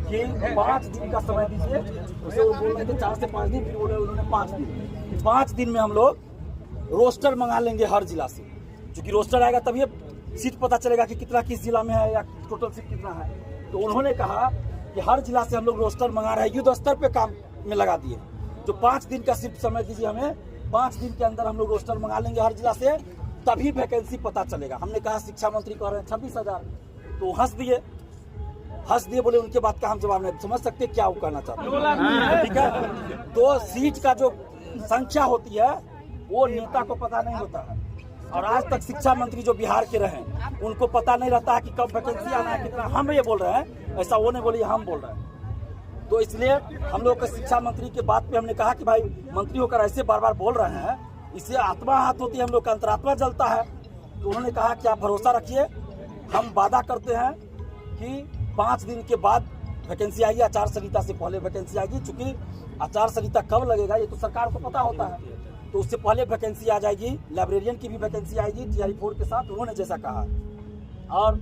कि 5 दिन का समय दीजिए। उसे वो बोल रहे थे 4 से 5 दिन, फिर बोले उन्होंने 5 दिन। 5 दिन में हम लोग रोस्टर मंगा लेंगे हर जिला से, क्योंकि रोस्टर आएगा तभी सीट पता चलेगा कि कितना किस जिला में है या टोटल सीट कितना है। तो उन्होंने कहा कि हर जिला से हम लोग रोस्टर मंगा रहे हैं, युद्ध स्तर पे काम में लगा दिए। जो 5 दिन का सिर्फ समय दीजिए हमें, 5 दिन के अंदर हम लोग रोस्टर मंगा लेंगे हर जिला से, तभी वैकेंसी पता चलेगा। हमने कहा शिक्षा मंत्री कह रहे हैं 26,000, तो हंस दिए, बोले उनके बात का हम जवाब नहीं समझ सकते क्या वो कहना चाहते हैं। ठीक है, तो सीट का जो संख्या होती है वो नेता को पता नहीं होता है, और आज तक शिक्षा मंत्री जो बिहार के रहे उनको पता नहीं रहता है कि कब वैकेंसी आना है, कितना। हम ये बोल रहे हैं, ऐसा वो नहीं बोलिए, हम बोल रहे हैं। तो इसलिए हम लोग के शिक्षा मंत्री के बात पे हमने कहा कि भाई मंत्री होकर ऐसे बार बार बोल रहे हैं, इससे आत्मा हाथ होती है, हम लोग का अंतरात्मा जलता है। तो उन्होंने कहा कि आप भरोसा रखिए, हम वादा करते हैं कि 5 दिन के बाद वैकेंसी आएगी, आचार संहिता से पहले वैकेंसी आएगी। चूंकि आचार संहिता कब लगेगा ये तो सरकार को पता होता है, तो उससे पहले वैकेंसी आ जाएगी। लाइब्रेरियन की भी वैकेंसी आएगी TRE 4 के साथ, उन्होंने जैसा कहा। और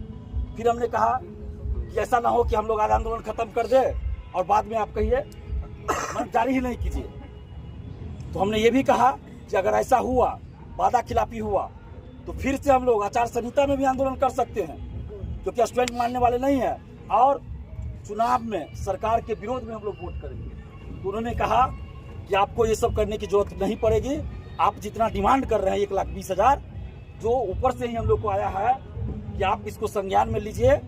फिर हमने कहा कि ऐसा ना हो कि हम लोग आज आंदोलन खत्म कर दे और बाद में आप कहिए मन जारी ही नहीं कीजिए। तो हमने ये भी कहा कि अगर ऐसा हुआ, वादा खिलाफी हुआ, तो फिर से हम लोग आचार संहिता में भी आंदोलन कर सकते हैं, क्योंकि स्टूडेंट मानने वाले नहीं है। और चुनाव में सरकार के विरोध में हम लोग वोट करेंगे। तो उन्होंने कहा कि आपको ये सब करने की जरूरत नहीं पड़ेगी, आप जितना डिमांड कर रहे हैं 1,20,000 जो ऊपर से ही हम लोग को आया है, कि आप इसको संज्ञान में लीजिए,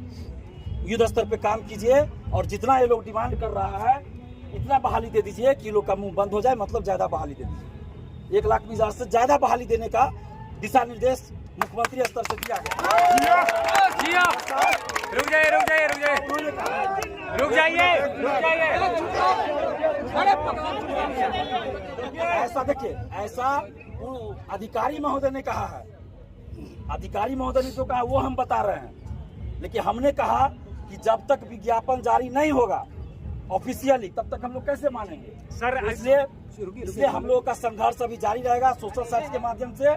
युद्ध स्तर पे काम कीजिए, और जितना ये लोग डिमांड कर रहा है इतना बहाली दे दीजिए कि लोग का मुंह बंद हो जाए, मतलब ज्यादा बहाली दे दीजिए। 1,20,000 से ज्यादा बहाली देने का दिशा निर्देश मुख्यमंत्री स्तर से दिया गया। रुक जाइए। ऐसा देखिए, ऐसा अधिकारी महोदय ने कहा है, अधिकारी महोदय ने जो कहा वो हम बता रहे हैं। लेकिन हमने कहा कि जब तक विज्ञापन जारी नहीं होगा ऑफिशियली, तब तक हम लोग कैसे मानेंगे सर। इसलिए हम लोगों का संघर्ष अभी जारी रहेगा सोशल साइट के माध्यम से।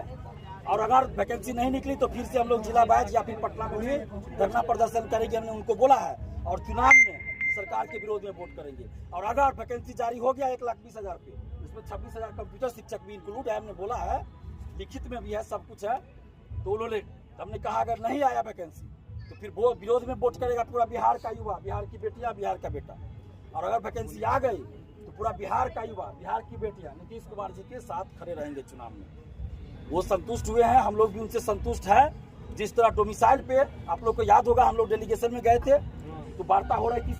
और अगर वैकेंसी नहीं निकली तो फिर से हम लोग जिला वाइज या फिर पटना में भी धरना प्रदर्शन करेंगे, हमने उनको बोला है। और चुनाव में सरकार के विरोध में वोट करेंगे। और अगर वैकेंसी जारी हो गया 1,20,000 पे, इसमें 26,000 कंप्यूटर शिक्षक भी इंक्लूड है, हमने बोला है, लिखित में भी है, सब कुछ है। तो उन्होंने, हमने कहा अगर नहीं आया वैकेंसी तो फिर वो विरोध में वोट करेगा पूरा बिहार का युवा, बिहार की बेटियां, बिहार का बेटा। और अगर वैकेंसी आ गई तो पूरा बिहार का युवा, बिहार की बेटियां नीतीश कुमार जी के साथ खड़े रहेंगे चुनाव में। वो संतुष्ट हुए हैं, हम लोग भी उनसे संतुष्ट है। जिस तरह डोमिसाइल पे आप लोग को याद होगा, हम लोग डेलीगेशन में गए थे तो वार्ता हो रही थी